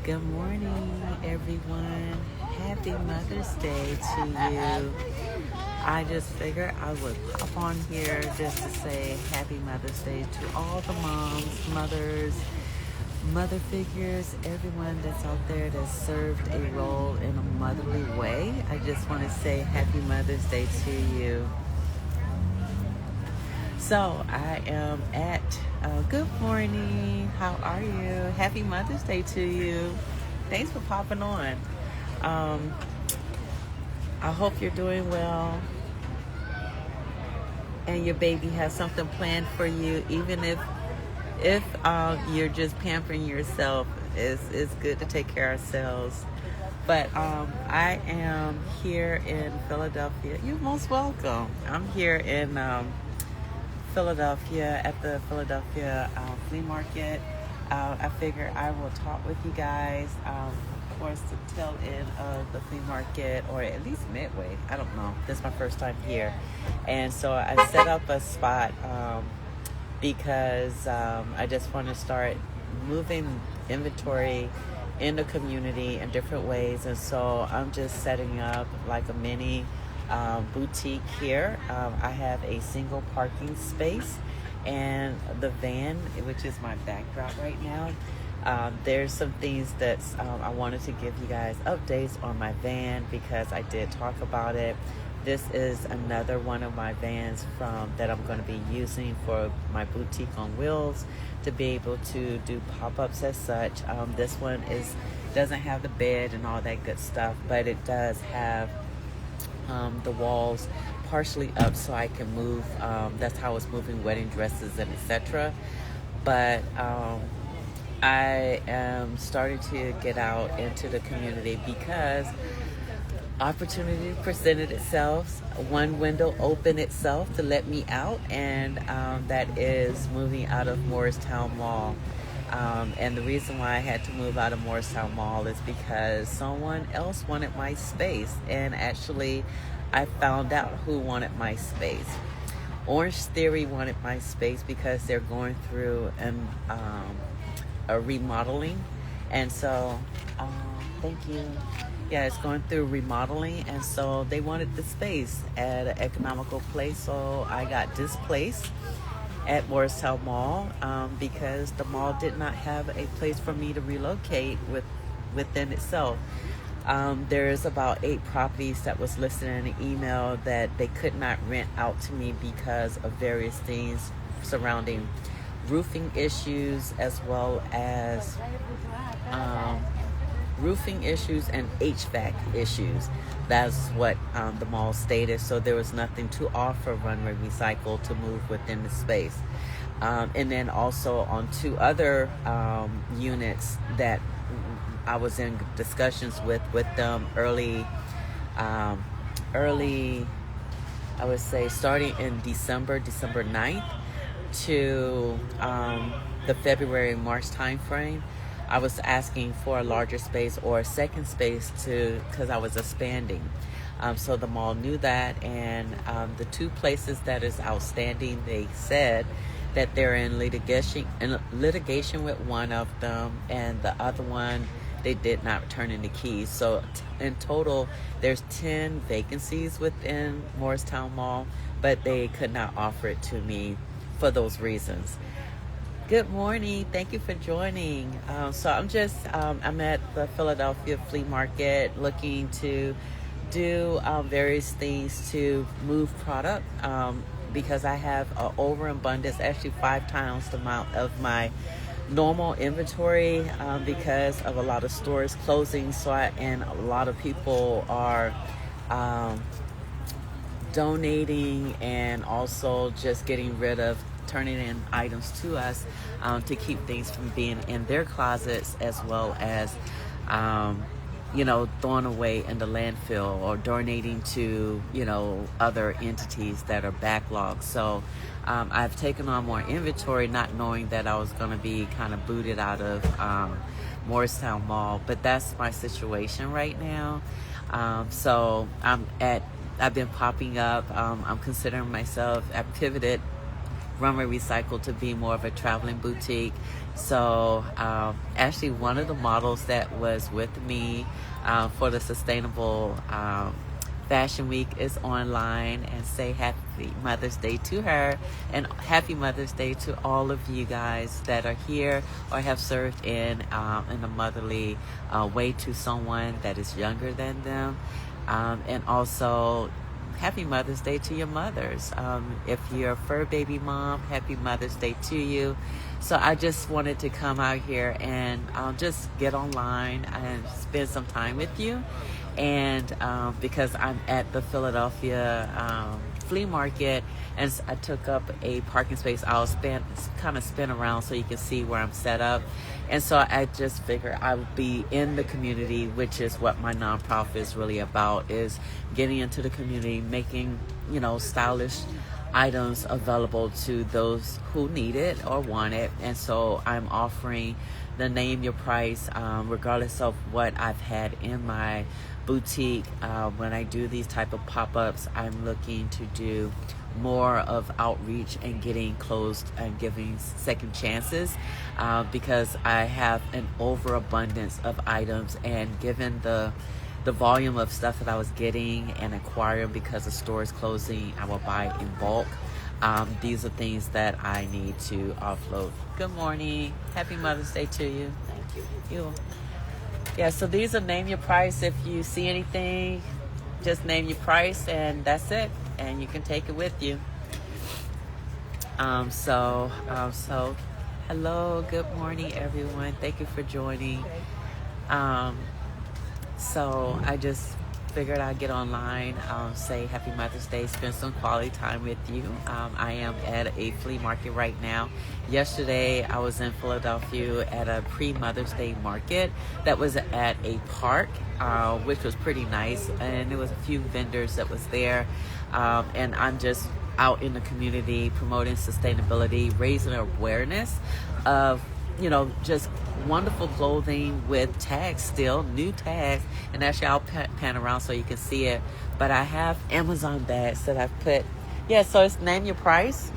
Good morning, everyone. Happy Mother's Day to you. I just figured I would pop on here just to say Happy Mother's Day to all the moms, mothers, mother figures, everyone that's out there that served a role in a motherly way. I just want to say Happy Mother's Day to you. So I am at good morning. How are you? Happy Mother's Day to you. Thanks for popping on. I hope you're doing well and your baby has something planned for you. Even if you're just pampering yourself, it's good to take care of ourselves. But I am here in Philadelphia. You're most welcome. I'm here in Philadelphia at the Philadelphia Flea Market. I figure I will talk with you guys, of course, the tail end of the flea market, or at least midway. I don't know. This is my first time here. And so I set up a spot because I just want to start moving inventory in the community in different ways. And so I'm just setting up like a mini boutique here. I have a single parking space and the van, which is my backdrop right now. There's some things that I wanted to give you guys updates on my van because I did talk about it. This is another one of my vans that I'm going to be using for my boutique on wheels to be able to do pop-ups as such. This one doesn't have the bed and all that good stuff, but it does have the walls partially up so I can move. That's how I was moving wedding dresses and etc. But I am starting to get out into the community because opportunity presented itself. One window opened itself to let me out, and that is moving out of Moorestown Mall. And the reason why I had to move out of Moorestown Mall is because someone else wanted my space. And actually, I found out who wanted my space. Orange Theory wanted my space because they're going through a remodeling. And so, thank you. Yeah, it's going through remodeling. And so they wanted the space at an economical place. So I got displaced at Moorestown Mall because the mall did not have a place for me to relocate within itself. There's about 8 properties that was listed in an email that they could not rent out to me because of various things surrounding roofing issues, as well as roofing issues and HVAC issues. That's what the mall stated. So there was nothing to offer Runway Recycled to move within the space. And then also on 2 other units that I was in discussions with them early, I would say starting in December 9th to the February-March time frame. I was asking for a larger space or a second space because I was expanding. So the mall knew that, and the 2 places that is outstanding, they said that they're in litigation with one of them, and the other one, they did not turn in the keys. So in total, there's 10 vacancies within Moorestown Mall, but they could not offer it to me for those reasons. Good morning. Thank you for joining. So I'm at the Philadelphia Flea Market looking to do various things to move product because I have an overabundance, actually 5 times the amount of my normal inventory because of a lot of stores closing. And a lot of people are donating and also just getting rid of turning in items to us to keep things from being in their closets, as well as thrown away in the landfill or donating to other entities that are backlogged. So I've taken on more inventory, not knowing that I was going to be kind of booted out of Moorestown Mall, but that's my situation right now. So I've been popping up. I'm considering myself, I pivoted Runway Recycled to be more of a traveling boutique. So actually one of the models that was with me for the Sustainable Fashion Week is online, and say happy Mother's Day to her, and happy Mother's Day to all of you guys that are here or have served in a motherly way to someone that is younger than them. And also happy Mother's Day to your mothers. If you're a fur baby mom, happy Mother's Day to you. So I just wanted to come out here and just get online and spend some time with you. And because I'm at the Philadelphia Flea Market, and I took up a parking space, I'll kind of spin around so you can see where I'm set up. And so I just figured I would be in the community, which is what my nonprofit is really about, is getting into the community, making, you know, stylish items available to those who need it or want it. And so I'm offering the name your price, regardless of what I've had in my boutique. When I do these type of pop-ups, I'm looking to do more of outreach and getting closed and giving second chances, because I have an overabundance of items, and given the volume of stuff that I was getting and acquiring because the store is closing, I will buy in bulk. These are things that I need to offload. Good morning. Happy Mother's Day to you. Thank you. Yeah, so these are name your price. If you see anything, just name your price, and that's it. And you can take it with you. So hello, good morning, everyone. Thank you for joining. So I just figured I'd get online, say happy Mother's Day, spend some quality time with you. I am at a flea market right now. Yesterday I was in Philadelphia at a pre-Mother's Day market that was at a park, which was pretty nice, and there was a few vendors that was there, and I'm just out in the community promoting sustainability, raising awareness of, you know, just wonderful clothing with tags, still new tags. And actually I'll pan around so you can see it, but I have Amazon bags that I've put, so it's name your price.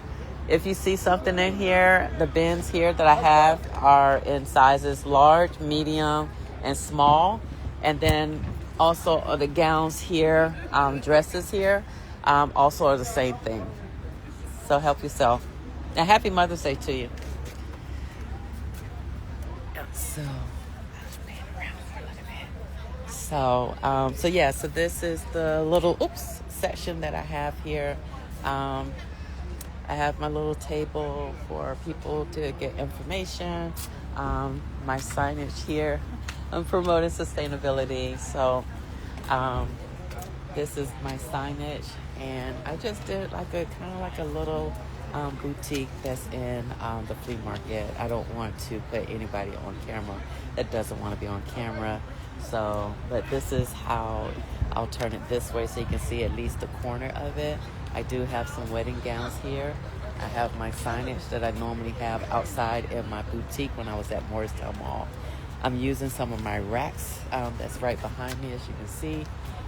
If you see something in here, the bins here that I have are in sizes large, medium, and small. And then also the gowns here, dresses here, also are the same thing. So help yourself. And happy Mother's Day to you. So, so this is the little section that I have here. I have my little table for people to get information. My signage here. I'm promoting sustainability. So, this is my signage, and I just did like a little boutique that's in the flea market. I don't want to put anybody on camera that doesn't want to be on camera. So, but this is how I'll turn it this way so you can see at least the corner of it. I do have some wedding gowns here. I have my signage that I normally have outside in my boutique when I was at Moorestown Mall. I'm using some of my racks that's right behind me, as you can see.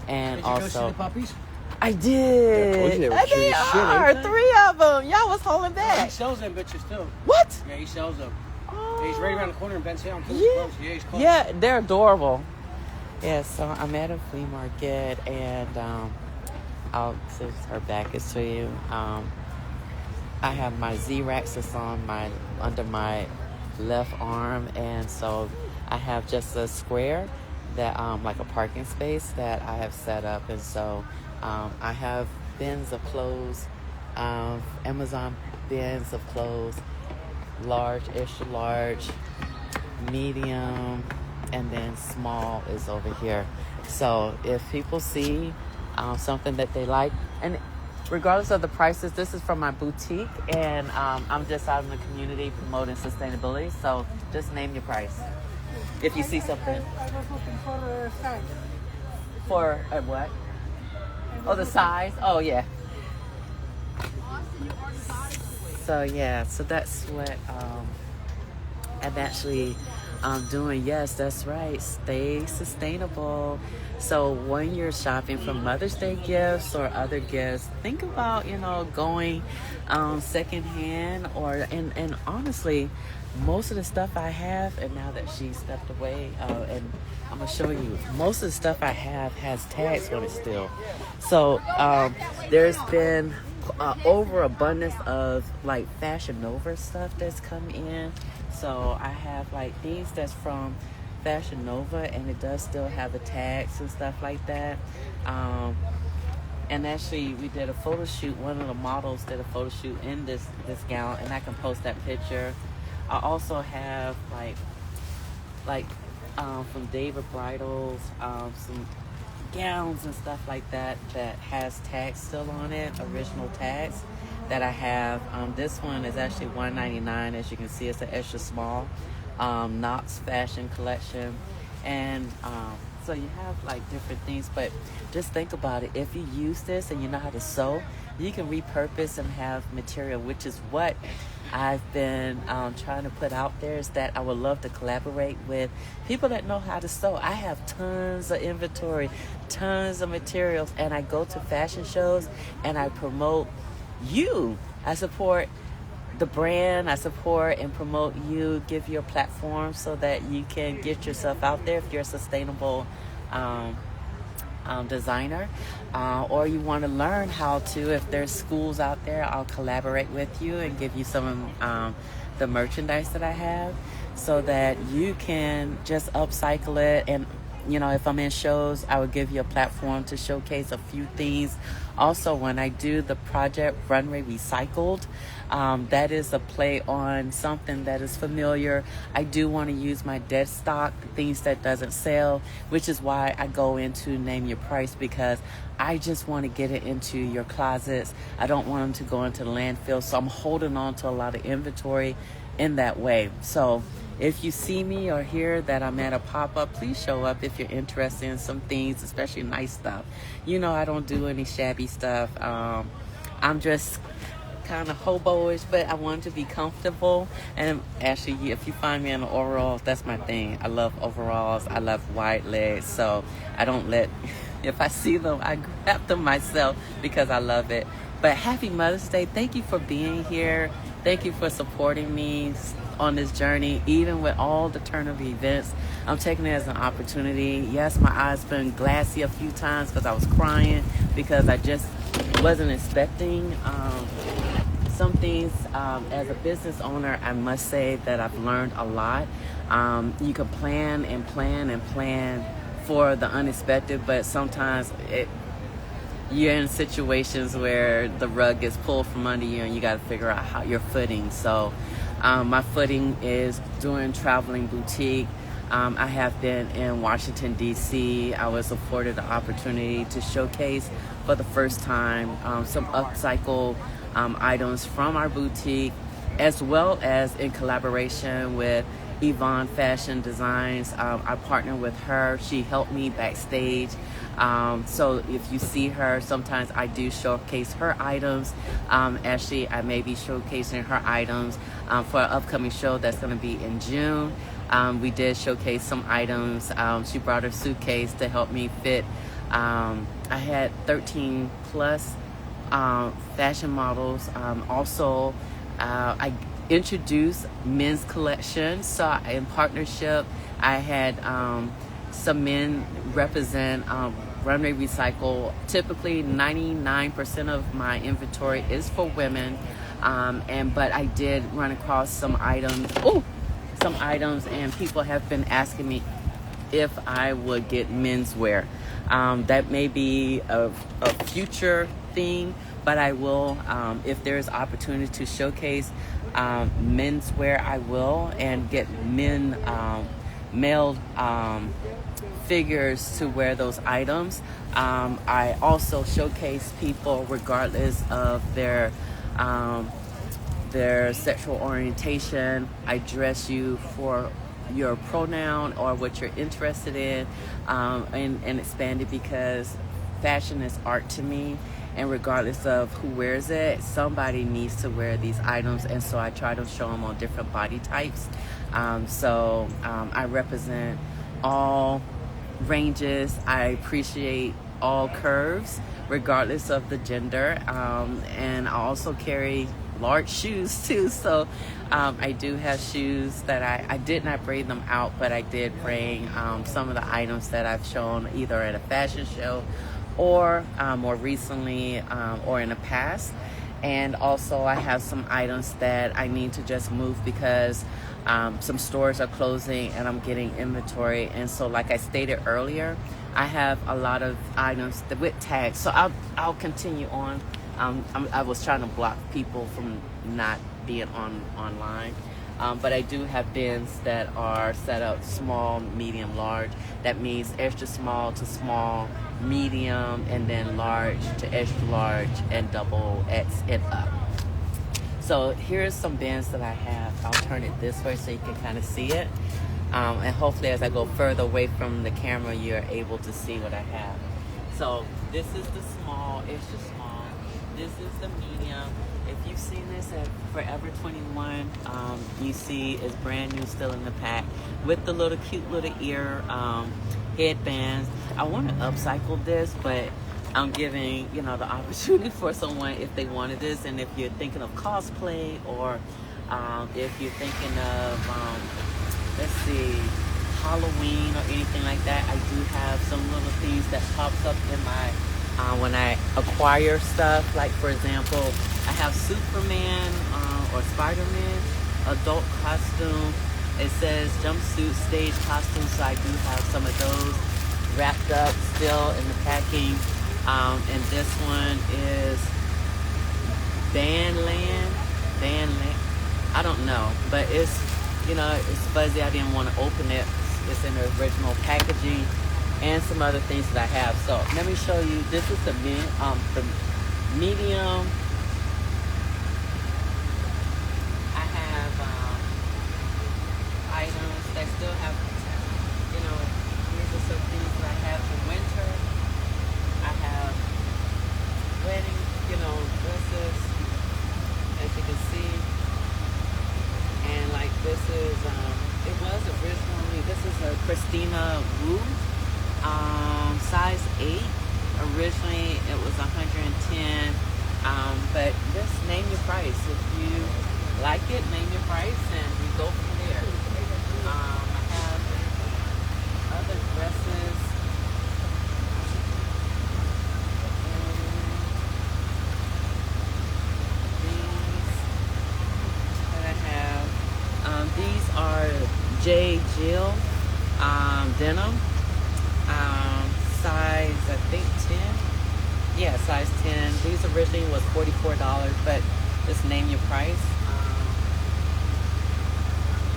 And did also, you go see the puppies? I did. Yeah, They are 3 of them. Y'all was holding back. He sells them bitches too. What? Yeah, he sells them. Oh. Yeah, he's right around the corner in Ben's Hill. Yeah. He's close. Yeah, they're adorable. Yeah, so I'm at a flea market, and since her back is to you, I have my Z-Racks that's on under my left arm, and so I have just a square that like a parking space that I have set up. And so I have bins of clothes, Amazon bins of clothes, large, extra large, medium, and then small is over here. So if people see something that they like, and regardless of the prices, this is from my boutique, and I'm just out in the community promoting sustainability. So just name your price if you see something. I was looking for a size. For a what? Oh, the size? Oh, yeah. So, yeah. So that's what I'm actually doing. Yes, that's right. Stay sustainable. So when you're shopping for Mother's Day gifts or other gifts, think about, going secondhand and honestly, most of the stuff I have, and now that she stepped away, and I'm gonna show you, most of the stuff I have has tags on it still. So there's been overabundance of like Fashion Nova stuff that's come in. So I have like these that's from Fashion Nova, and it does still have the tags and stuff like that. And actually, we did a photo shoot. One of the models did a photo shoot in this gown, and I can post that picture. I also have like from David Bridals, some gowns and stuff like that has tags still on it, original tags that I have. This one is actually $1.99. As you can see, it's an extra small Knox fashion collection, and so you have like different things. But just think about it. If you use this and you know how to sew, you can repurpose and have material, which is what I've been trying to put out there, is that I would love to collaborate with people that know how to sew. I have tons of inventory, tons of materials, and I go to fashion shows and I promote you. I support the brand, I support and promote you, give you a platform so that you can get yourself out there if you're a sustainable designer, or you want to learn how to. If there's schools out there, I'll collaborate with you and give you some of the merchandise that I have so that you can just upcycle it. And if I'm in shows, I would give you a platform to showcase a few things. Also, when I do the project Runway Recycled, that is a play on something that is familiar. I do want to use my dead stock, things that doesn't sell, which is why I go into Name Your Price, because I just want to get it into your closets. I don't want them to go into the landfill, so I'm holding on to a lot of inventory in that way. So if you see me or hear that I'm at a pop-up, please show up if you're interested in some things, especially nice stuff. I don't do any shabby stuff. I'm just kind of hobo-ish, but I want to be comfortable. And actually, if you find me in overalls, that's my thing. I love overalls. I love wide legs. So I don't if I see them, I grab them myself because I love it. But happy Mother's Day. Thank you for being here. Thank you for supporting me on this journey, even with all the turn of events. I'm taking it as an opportunity. Yes, my eyes been glassy a few times because I was crying because I just wasn't expecting some things. As a business owner, I must say that I've learned a lot. You can plan and plan and plan for the unexpected, but sometimes you're in situations where the rug gets pulled from under you and you got to figure out how your footing. So my footing is doing traveling boutique. I have been in Washington, D.C. I was afforded the opportunity to showcase for the first time some upcycle items from our boutique, as well as in collaboration with Yvonne Fashion Designs. I partnered with her. She helped me backstage. So if you see her, sometimes I do showcase her items. Actually, I may be showcasing her items for an upcoming show that's going to be in June. We did showcase some items. She brought her suitcase to help me fit. I had 13 plus fashion models. Also, I introduced men's collection. So in partnership, I had some men represent Runway Recycled. Typically 99% of my inventory is for women, but I did run across some items and people have been asking me if I would get menswear. That may be a future thing, but I will, if there's opportunity to showcase menswear, I will, and get male figures to wear those items. I also showcase people regardless of their sexual orientation. I dress you for your pronoun or what you're interested in, and expand it, because fashion is art to me, and regardless of who wears it, somebody needs to wear these items, and so I try to show them on different body types. I represent all ranges. I appreciate all curves, regardless of the gender. And I also carry large shoes too. So I do have shoes that I did not braid them out, but I did bring some of the items that I've shown either at a fashion show or more recently or in the past. And also I have some items that I need to just move because some stores are closing and I'm getting inventory. And so like I stated earlier, I have a lot of items with tags. So I'll continue on. I was trying to block people from not being online. But I do have bins that are set up small, medium, large. That means extra small to small, medium, and then large to extra large, and double X and up. So here's some bins that I have. I'll turn it this way so you can kind of see it. And hopefully as I go further away from the camera, you're able to see what I have. So this is the small, extra small. This is the medium. If you've seen this at Forever 21, you see it's brand new, still in the pack, with the little cute little ear headbands. I want to upcycle this, but I'm giving the opportunity for someone if they wanted this. And if you're thinking of cosplay, or if you're thinking of let's see, Halloween or anything like that, I do have some little things that pops up in my when I acquire stuff. Like for example, I have Superman or Spider-Man adult costume. It says jumpsuit stage costume, so I do have some of those wrapped up still in the packing. And this one is Bandland. I don't know, but it's it's fuzzy. I didn't want to open it. It's in the original packaging, and some other things that I have. So let me show you. This is the medium. I have items that still have, these are some things that I have for winter. I have wedding, dresses, as you can see. And like this is, it was originally, this is a Christina Wu, size 8. Originally it was 110, but just name your price. If you like it, name your price and we go from there. I have other dresses. These are J. Jill denim, size I think 10. Yeah, size 10. These originally was $44, but just name your price.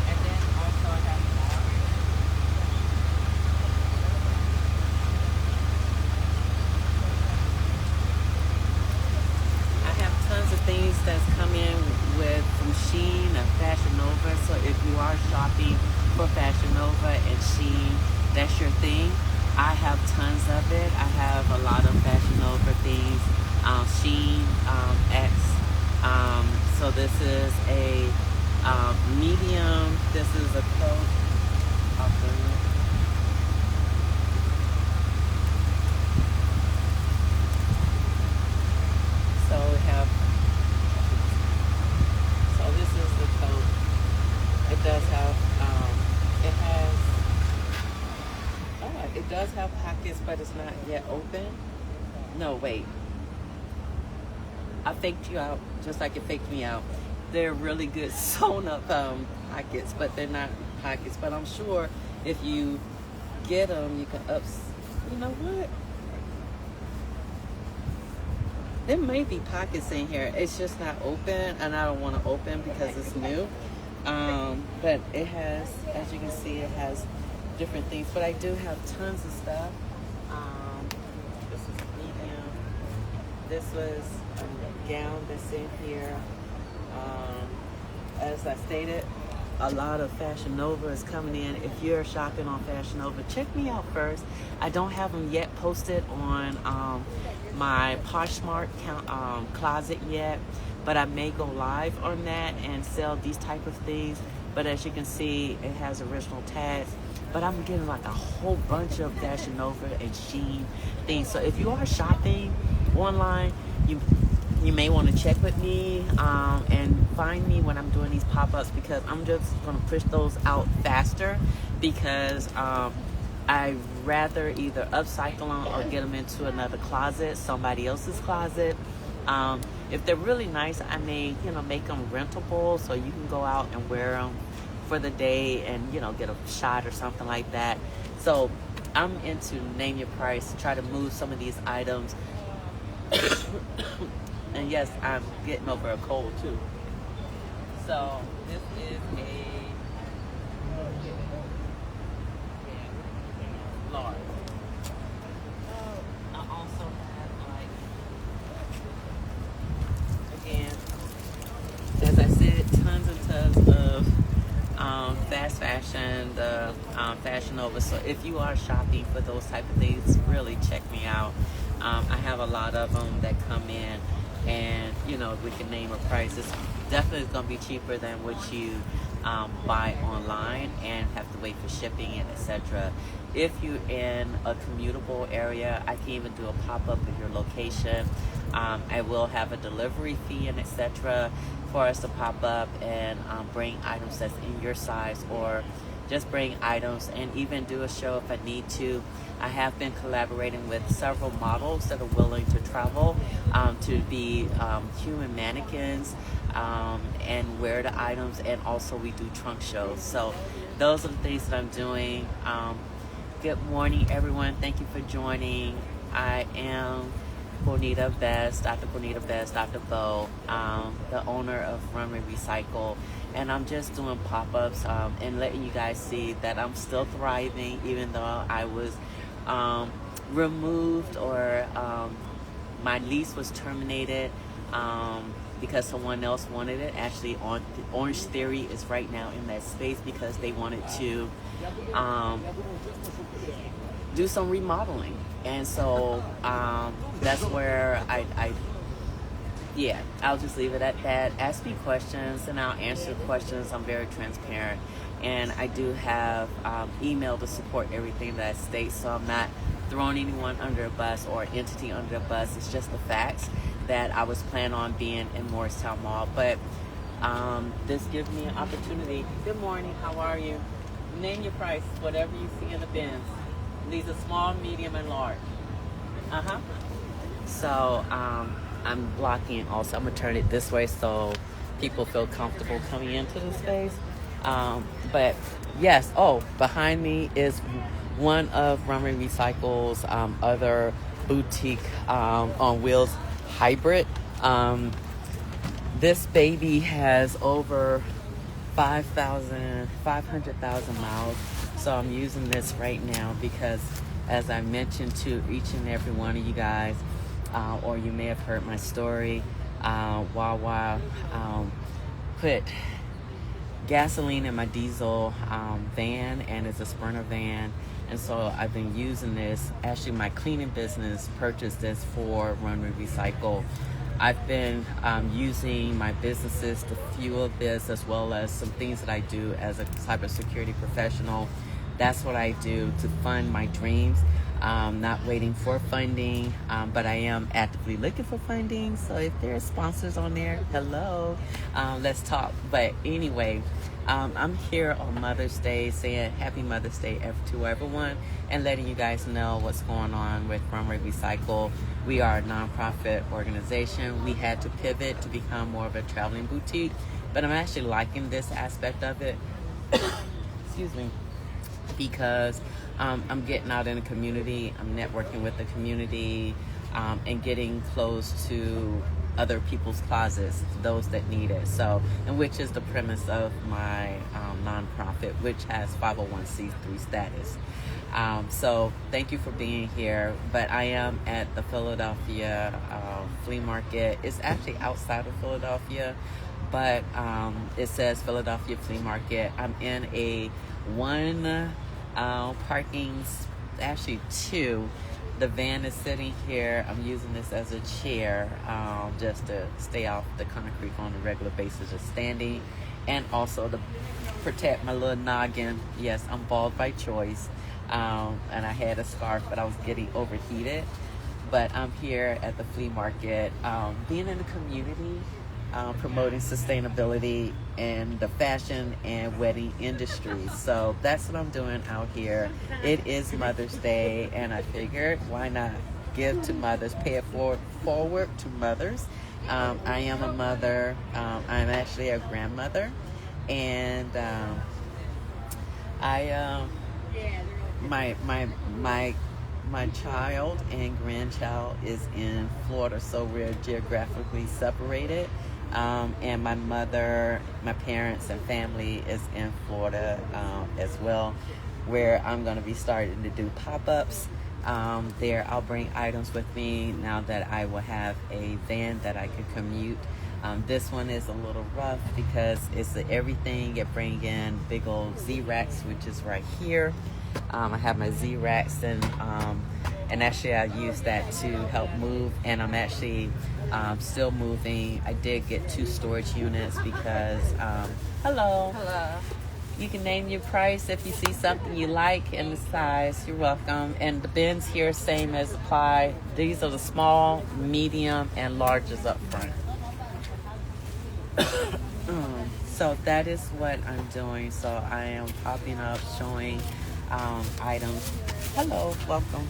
And then also I have more. I have tons of things that's come in from Shein and Fashion Nova. So if you are shopping for Fashion Nova and Shein, that's your thing. I have tons of it. I have a lot of Fashion Nova things. Shein, X. So this is a medium. This is a coat. So we have. So this is the coat. It does have. It does have pockets, but it's not yet open. No, wait. I faked you out, just like it faked me out. They're really good sewn up pockets, but they're not pockets. But I'm sure if you get them, you can you know what? There may be pockets in here. It's just not open, and I don't want to open because it's new. But it has, as you can see, it has different things. But I do have tons of stuff. This is medium. This was a gown that's in here. As I stated, a lot of Fashion Nova is coming in. If you're shopping on Fashion Nova, check me out first. I don't have them yet posted on my Poshmark closet yet, but I may go live on that and sell these type of things But as you can see, it has original tags. But I'm getting like a whole bunch of Fashion Nova and Shein things. So if you are shopping online, you may want to check with me and find me when I'm doing these pop-ups, because I'm just going to push those out faster, because I rather either upcycle them or get them into another closet, somebody else's closet. If they're really nice, I may, make them rentable so you can go out and wear them for the day and, get a shot or something like that. So I'm into name your price, try to move some of these items. And yes, I'm getting over a cold too. So this is a large. I also have, again, as I said, tons and tons of fast fashion, the Fashion Nova. So if you are shopping for those type of things, really check me out. I have a lot of them that come in, and we can name a price. It's definitely going to be cheaper than what you buy online and have to wait for shipping and etc. If you're in a commutable area, I can even do a pop-up of your location. I will have a delivery fee and etc. for us to pop up and bring items that's in your size, or just bring items and even do a show if I need to. I have been collaborating with several models that are willing to travel to be human mannequins and wear the items, and also we do trunk shows. So those are the things that I'm doing. Good morning, everyone. Thank you for joining. I am Bonita Best, Dr. Bonita Best, Dr. Bo, the owner of Runway Recycled. And I'm just doing pop-ups and letting you guys see that I'm still thriving, even though I was removed, or my lease was terminated because someone else wanted it. Actually, Orange Theory is right now in that space because they wanted to do some remodeling. And so that's where I'll just leave it at that. Ask me questions and I'll answer questions. I'm very transparent. And I do have email to support everything that I state, so I'm not throwing anyone under a bus or entity under a bus. It's just the facts that I was planning on being in Moorestown Mall. But this gives me an opportunity. Good morning, how are you? Name your price, whatever you see in the bins. These are small, medium, and large. So I'm blocking also. I'm gonna turn it this way so people feel comfortable coming into the space. But yes, behind me is one of Runway Recycled's other boutique on wheels hybrid. This baby has over 500,000 miles. So I'm using this right now because, as I mentioned to each and every one of you guys, or you may have heard my story, Wawa put gasoline in my diesel van, and it's a Sprinter van. And so I've been using this. Actually, my cleaning business purchased this for Runway Recycled. I've been using my businesses to fuel this, as well as some things that I do as a cybersecurity professional. That's what I do to fund my dreams. Not waiting for funding, but I am actively looking for funding. So if there are sponsors on there, hello, let's talk. But anyway, I'm here on Mother's Day saying Happy Mother's Day to everyone, and letting you guys know what's going on with Runway Recycled. We are a nonprofit organization. We had to pivot to become more of a traveling boutique, but I'm actually liking this aspect of it. Excuse me. Because I'm getting out in the community, I'm networking with the community, and getting close to other people's closets, those that need it. So, and which is the premise of my nonprofit, which has 501c3 status. So thank you for being here. But I am at the Philadelphia Flea Market. It's actually outside of Philadelphia, but it says Philadelphia Flea Market. I'm in a one parking, actually two. The van is sitting here. I'm using this as a chair just to stay off the concrete on a regular basis, just standing. And also the protect my little noggin. Yes, I'm bald by choice. And I had a scarf, but I was getting overheated. But I'm here at the flea market, being in the community, promoting sustainability in the fashion and wedding industry. So that's what I'm doing out here. It is Mother's Day, and I figured why not give to mothers, pay it forward to mothers. I am a mother. I'm actually a grandmother, and I my my my my child and grandchild is in Florida, so we're geographically separated. And my mother, my parents, and family is in Florida as well, where I'm going to be starting to do pop-ups. There, I'll bring items with me now that I will have a van that I can commute. This one is a little rough because it's everything. You bring in big old Z-Racks, which is right here. I have my Z-Racks, and actually I use that to help move, and I'm actually still moving. I did get 2 storage units because, hello. Hello. You can name your price if you see something you like and the size. You're welcome. And the bins here, same as apply. These are the small, medium, and larges up front. So that is what I'm doing. So I am popping up, showing items. Hello, welcome.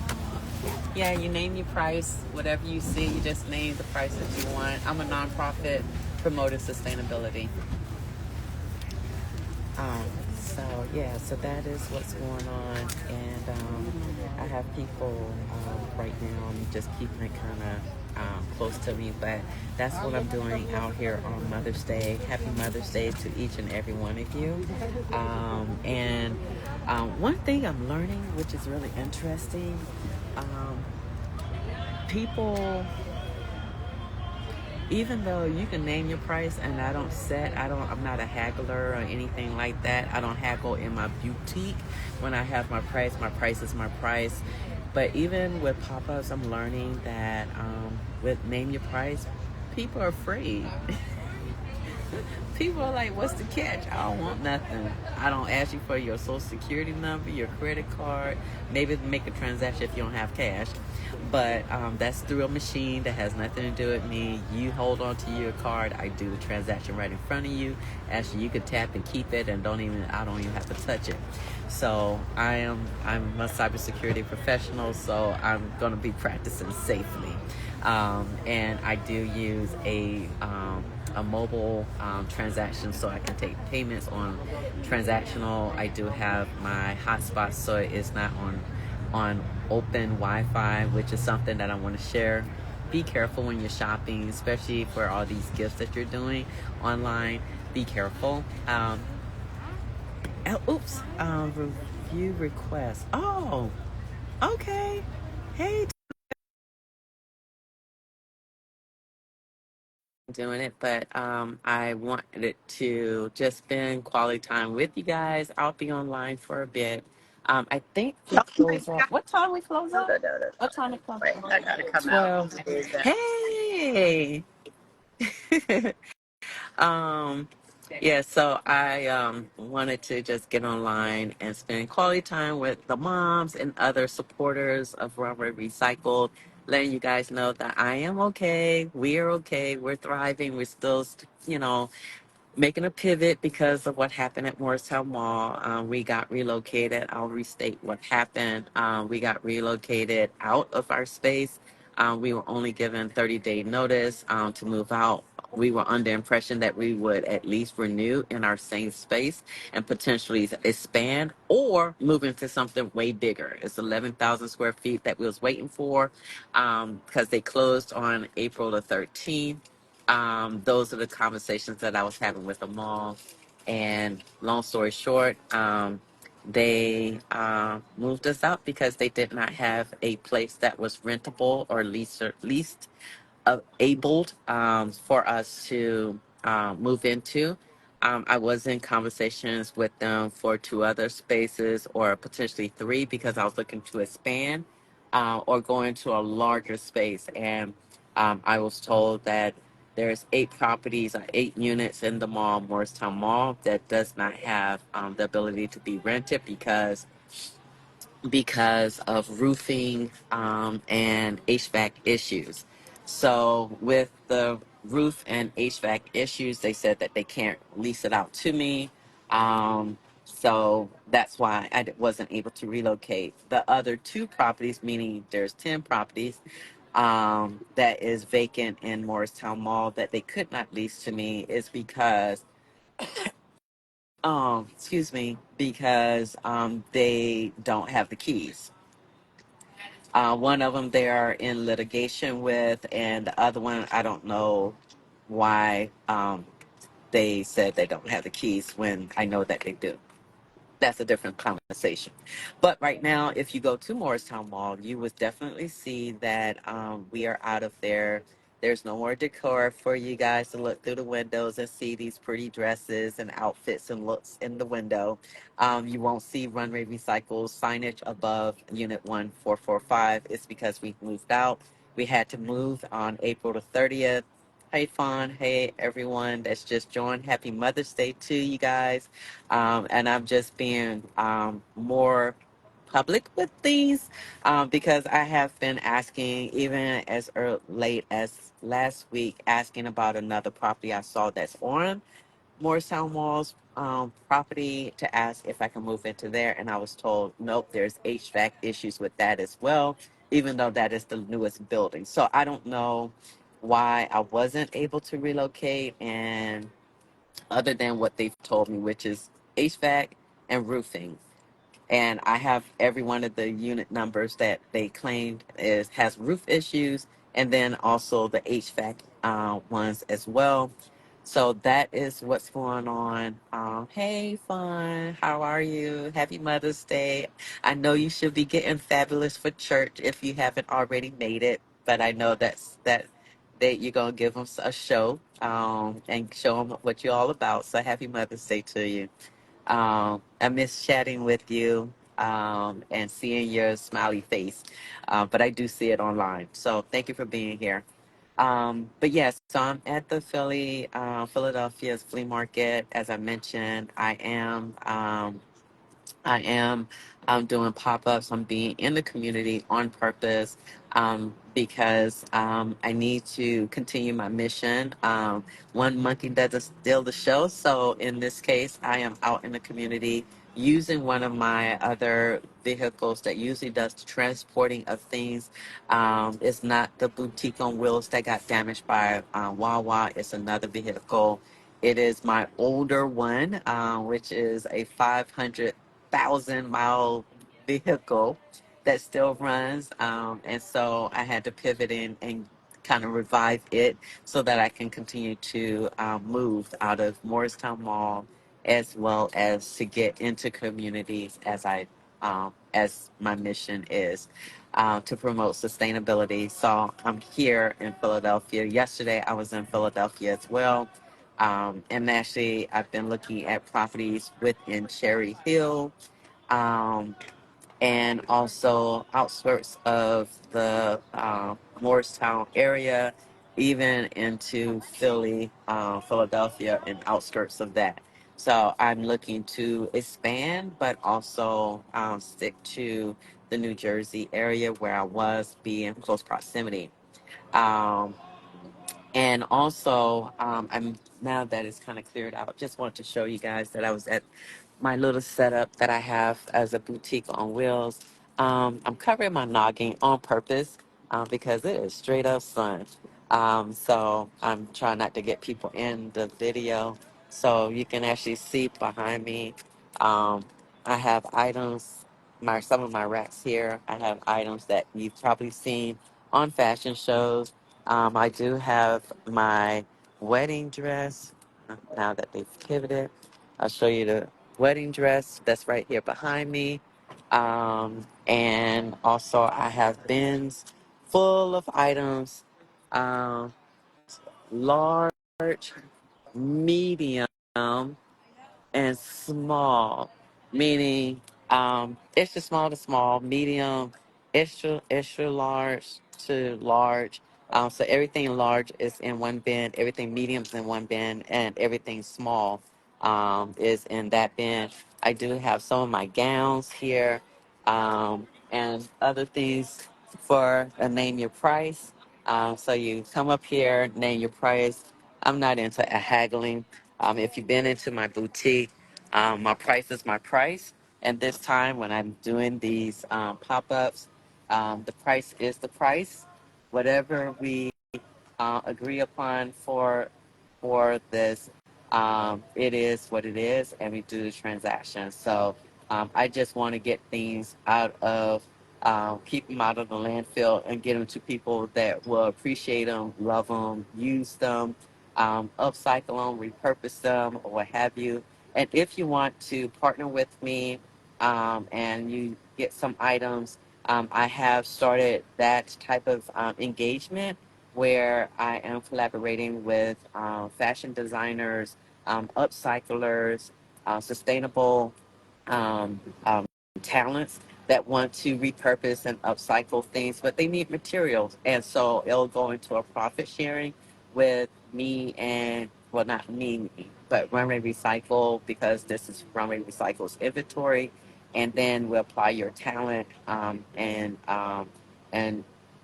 Yeah, you name your price. Whatever you see, you just name the price that you want. I'm a nonprofit promoting sustainability. So yeah, so that is what's going on, and I have people right now. I'm just keeping it kind of close to me, but that's what I'm doing out here on Mother's Day. Happy Mother's Day to each and every one of you. And one thing I'm learning, which is really interesting, people, even though you can name your price, and I'm not a haggler or anything like that. I don't haggle in my boutique. When I have my price is my price. But even with pop-ups, I'm learning that with name your price, people are afraid. People are like, what's the catch? I don't want nothing. I don't ask you for your social security number, your credit card, maybe make a transaction if you don't have cash. But that's through a machine that has nothing to do with me. You hold on to your card. I do the transaction right in front of you. Actually, you could tap and keep it, and I don't even have to touch it. So I'm a cybersecurity professional, so I'm gonna be practicing safely. And I do use a mobile transaction, so I can take payments on transactional. I do have my hotspot, so it's not on open Wi-Fi, which is something that I want to share. Be careful when you're shopping, especially for all these gifts that you're doing online. Be careful. Review request. Oh, okay. Hey, doing it, but I wanted to just spend quality time with you guys. I'll be online for a bit. I think we close up. What time we close up? What time we close Wait, up? I gotta come 12. out. Hey. um, yeah, so I wanted to just get online and spend quality time with the moms and other supporters of Runway Recycled, letting you guys know that I am okay. We're okay. We're thriving. We're still, you know, making a pivot because of what happened at Moorestown Mall. We got relocated. I'll restate what happened. We got relocated out of our space. We were only given 30-day notice to move out. We were under impression that we would at least renew in our same space and potentially expand or move into something way bigger. It's 11,000 square feet that we was waiting for because they closed on April the 13th. Those are the conversations that I was having with the mall. And long story short, they moved us out because they did not have a place that was rentable or leased abled for us to move into. I was in conversations with them for 2 other spaces or potentially 3 because I was looking to expand or go into a larger space. And I was told that There's 8 properties or 8 units in the mall, Moorestown Mall, that does not have the ability to be rented because of roofing and HVAC issues. So with the roof and HVAC issues, they said that they can't lease it out to me. So that's why wasn't able to relocate. The other 2 properties, meaning there's 10 properties, that is vacant in Morristown Mall that they could not lease to me is because excuse me, because they don't have the keys. One of them they are in litigation with, and the other one I don't know why they said they don't have the keys when I know that they do. That's a different conversation. But right now, if you go to Morristown Mall, you would definitely see that we are out of there. There's no more decor for you guys to look through the windows and see these pretty dresses and outfits and looks in the window. You won't see Runway Recycled signage above Unit 1445. It's because we moved out. We had to move on April the 30th. Hey, Fawn. Hey, everyone that's just joined. Happy Mother's Day to you guys. And I'm just being more public with these because I have been asking, even as late as last week, asking about another property I saw that's on Moorestown Mall's property to ask if I can move into there. And I was told, nope, there's HVAC issues with that as well, even though that is the newest building. So I don't know why I wasn't able to relocate. And other than what they've told me, which is HVAC and roofing. And I have every one of the unit numbers that they claimed has roof issues, and then also the HVAC ones as well. So that is what's going on. Hey, fun. How are you? Happy Mother's Day. I know you should be getting fabulous for church if you haven't already made it, but I know that you're gonna give them a show and show them what you're all about. So happy Mother's Day to you. I miss chatting with you and seeing your smiley face, but I do see it online. So thank you for being here. But yes, so I'm at the Philadelphia's Flea Market. As I mentioned, I am doing pop ups. I'm being in the community on purpose because I need to continue my mission. One monkey doesn't steal the show. So in this case, I am out in the community using one of my other vehicles that usually does the transporting of things. It's not the boutique on wheels that got damaged by Wawa. It's another vehicle. It is my older one, which is a 500,000 mile vehicle that still runs. And so I had to pivot in and kind of revive it so that I can continue to move out of Moorestown Mall as well as to get into communities as my mission is to promote sustainability. So I'm here in Philadelphia. Yesterday I was in Philadelphia as well. And actually, I've been looking at properties within Cherry Hill um, and also outskirts of the Morristown area, even into Philadelphia, and outskirts of that. So I'm looking to expand, but also stick to the New Jersey area where I was, be in close proximity. Um, and also, I'm now that it's kind of cleared out, just wanted to show you guys that I was at my little setup that I have as a boutique on wheels. I'm covering my noggin on purpose because it is straight up sun. So I'm trying not to get people in the video. So you can actually see behind me. Um, I have items, some of my racks here. I have items that you've probably seen on fashion shows. I do have my wedding dress. Now that they've pivoted, I'll show you the wedding dress that's right here behind me. And also, I have bins full of items, um, large, medium, and small, meaning extra small to small, medium, extra large to large. So everything large is in one bin, everything medium is in one bin, and everything small is in that bin. I do have some of my gowns here and other things for a name your price. So you come up here, name your price. I'm not into a haggling. If you've been into my boutique, my price is my price. And this time when I'm doing these pop ups, the price is the price. Whatever we agree upon for this, it is what it is, and we do the transaction. So I just want to get things out of, keep them out of the landfill and get them to people that will appreciate them, love them, use them, upcycle them, repurpose them, or what have you. And if you want to partner with me and you get some items, I have started that type of engagement where I am collaborating with fashion designers, upcyclers, sustainable um, um, talents that want to repurpose and upcycle things, but they need materials. And so it'll go into a profit sharing with me and, well, not me, but Runway Recycle, because this is Runway Recycle's inventory. And then we apply your talent and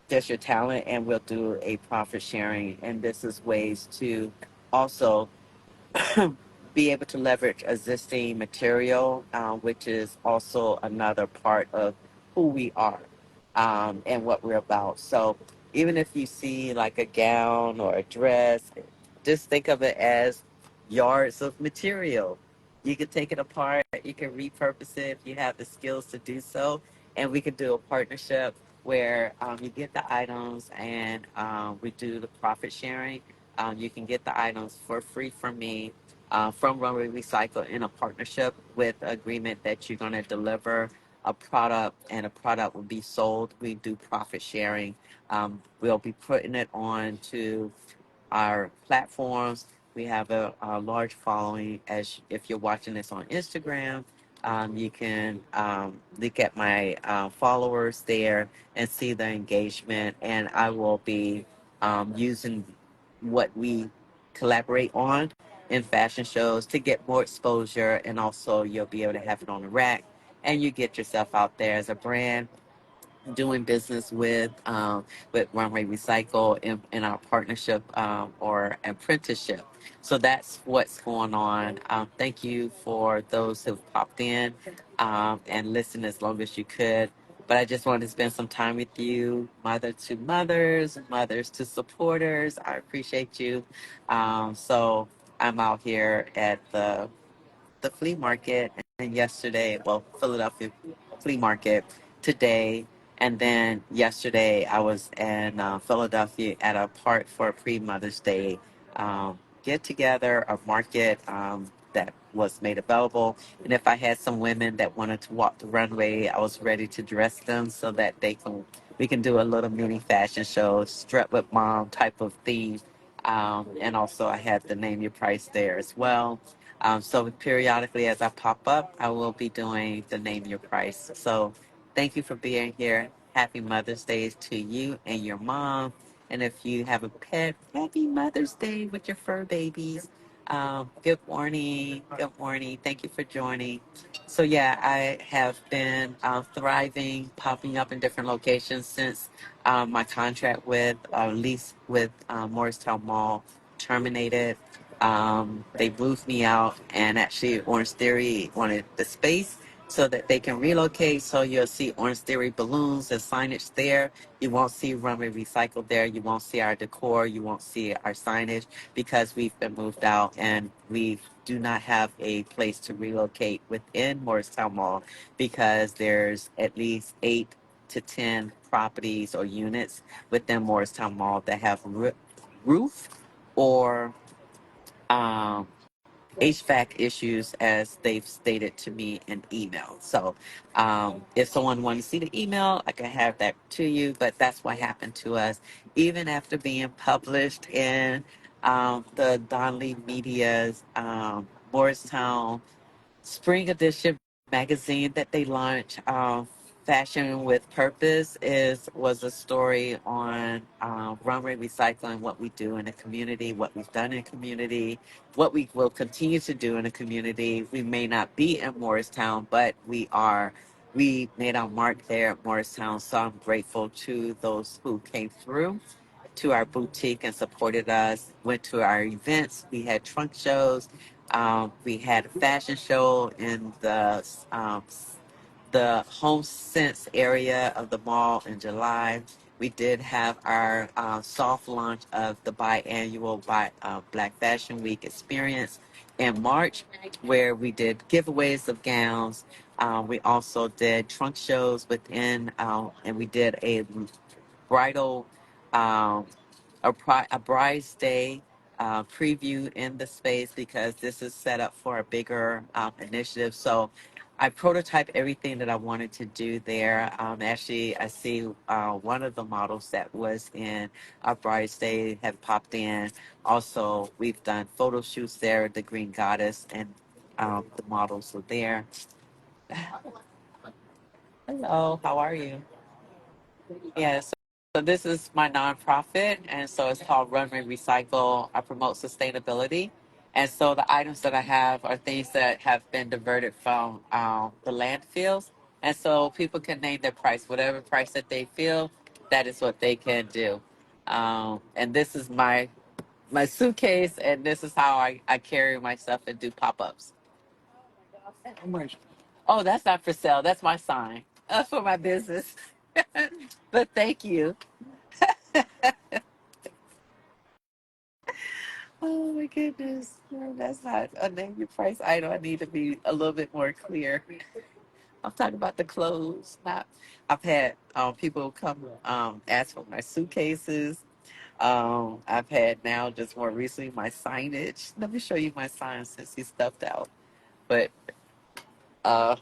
just your talent, and we'll do a profit sharing. And this is ways to also be able to leverage existing material, which is also another part of who we are and what we're about. So even if you see like a gown or a dress, just think of it as yards of material. You can take it apart, you can repurpose it if you have the skills to do so. And we could do a partnership where you get the items and we do the profit sharing. You can get the items for free from me from Runway Recycle in a partnership with agreement that you're going to deliver a product and a product will be sold. We do profit sharing. We'll be putting it on to our platforms. We have a large following. As if you're watching this on Instagram, you can look at my followers there and see the engagement. And I will be using what we collaborate on in fashion shows to get more exposure, and also you'll be able to have it on the rack, and you get yourself out there as a brand doing business with Runway Recycle in our partnership or apprenticeship. So that's what's going on. Thank you for those who've popped in and listened as long as you could. But I just wanted to spend some time with you, mother to mothers, mothers to supporters. I appreciate you. So I'm out here at the flea market and yesterday, well, Philadelphia Flea Market today. And then yesterday I was in Philadelphia at a park for a pre-Mother's Day get together, a market that was made available. And if I had some women that wanted to walk the runway, I was ready to dress them so that we can do a little mini fashion show, strut with mom type of theme. And also I had the name your price there as well. So periodically, as I pop up, I will be doing the name your price. So thank you for being here. Happy Mother's Day to you and your mom. And if you have a pet, happy Mother's Day with your fur babies. Good morning. Good morning. Thank you for joining. So yeah, I have been thriving, popping up in different locations since my contract with lease with Moorestown Mall terminated. They moved me out, and actually Orange Theory wanted the space so that they can relocate. So you'll see Orange Theory balloons and signage there. You won't see Runway Recycled there. You won't see our decor. You won't see our signage because we've been moved out and we do not have a place to relocate within Morristown Mall because there's at least 8 to 10 properties or units within Morristown Mall that have roof or um, HVAC issues as they've stated to me in email. So if someone wants to see the email, I can have that to you, but that's what happened to us. Even after being published in the Donnelly Media's Morristown Spring Edition magazine that they launched. Fashion with Purpose is was a story on Runway Recycling, what we do in the community, what we've done in the community, what we will continue to do in the community. We may not be in Morristown, but we are. We made our mark there at Morristown, so I'm grateful to those who came through to our boutique and supported us. Went to our events. We had trunk shows. We had a fashion show in the Home Sense area of the mall in July. We did have our soft launch of the biannual Black Fashion Week experience in March, where we did giveaways of gowns. We also did trunk shows within, and we did a bridal um, a bride's day preview in the space because this is set up for a bigger initiative. So I prototyped everything that I wanted to do there. Actually, I see one of the models that was in our bride's day have popped in. Also, we've done photo shoots there, the Green Goddess, and the models are there. Hello, how are you? Yes. So this is my nonprofit, and so it's called Runway Recycle. I promote sustainability, and so the items that I have are things that have been diverted from the landfills, and so people can name their price, whatever price that they feel, that is what they can do. And this is my suitcase, and this is how I carry myself and do pop ups. How much? Oh, that's not for sale. That's my sign. That's for my business. But thank you. Oh my goodness. No, that's not a name your price item. I need to be a little bit more clear. I'm talking about the clothes. Not I've had people come ask for my suitcases. I've had now just more recently my signage. Let me show you my sign since he's stuffed out. But uh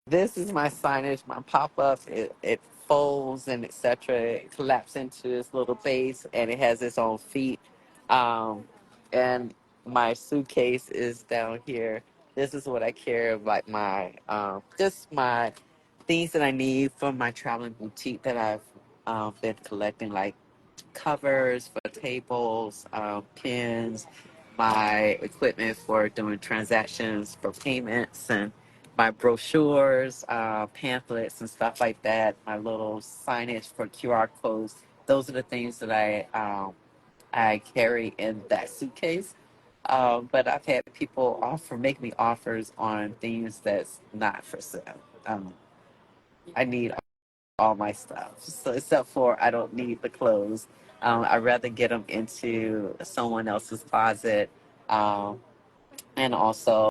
this is my signage, my pop up. It folds and etc. It collapses into this little base and it has its own feet. Um, and my suitcase is down here. This is what I carry, like my just my things that I need for my traveling boutique that I've been collecting, like covers for tables, pins, my equipment for doing transactions for payments, and my brochures, pamphlets, and stuff like that. My little signage for QR codes. Those are the things that I carry in that suitcase. But I've had people make me offers on things that's not for sale. I need all my stuff. So except for I don't need the clothes. I'd rather get them into someone else's closet. Um, and also,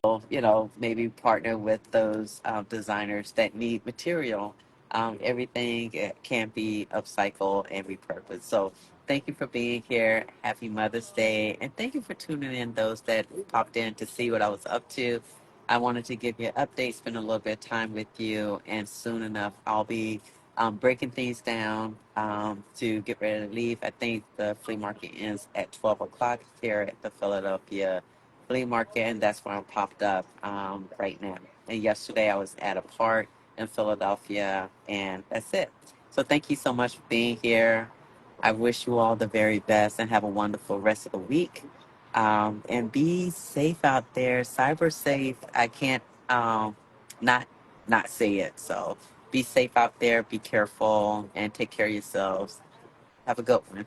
maybe partner with those designers that need material. Everything can be upcycled and repurposed. So thank you for being here. Happy Mother's Day. And thank you for tuning in, those that popped in to see what I was up to. I wanted to give you an update, spend a little bit of time with you, and soon enough, I'll be breaking things down to get ready to leave. I think the flea market ends at 12 o'clock here at the Philadelphia Flea Market, and that's where I popped up right now. And yesterday I was at a park in Philadelphia, and that's it. So thank you so much for being here. I wish you all the very best and have a wonderful rest of the week. And be safe out there, cyber safe. I can't not not say it. So be safe out there, be careful, and take care of yourselves. Have a good one.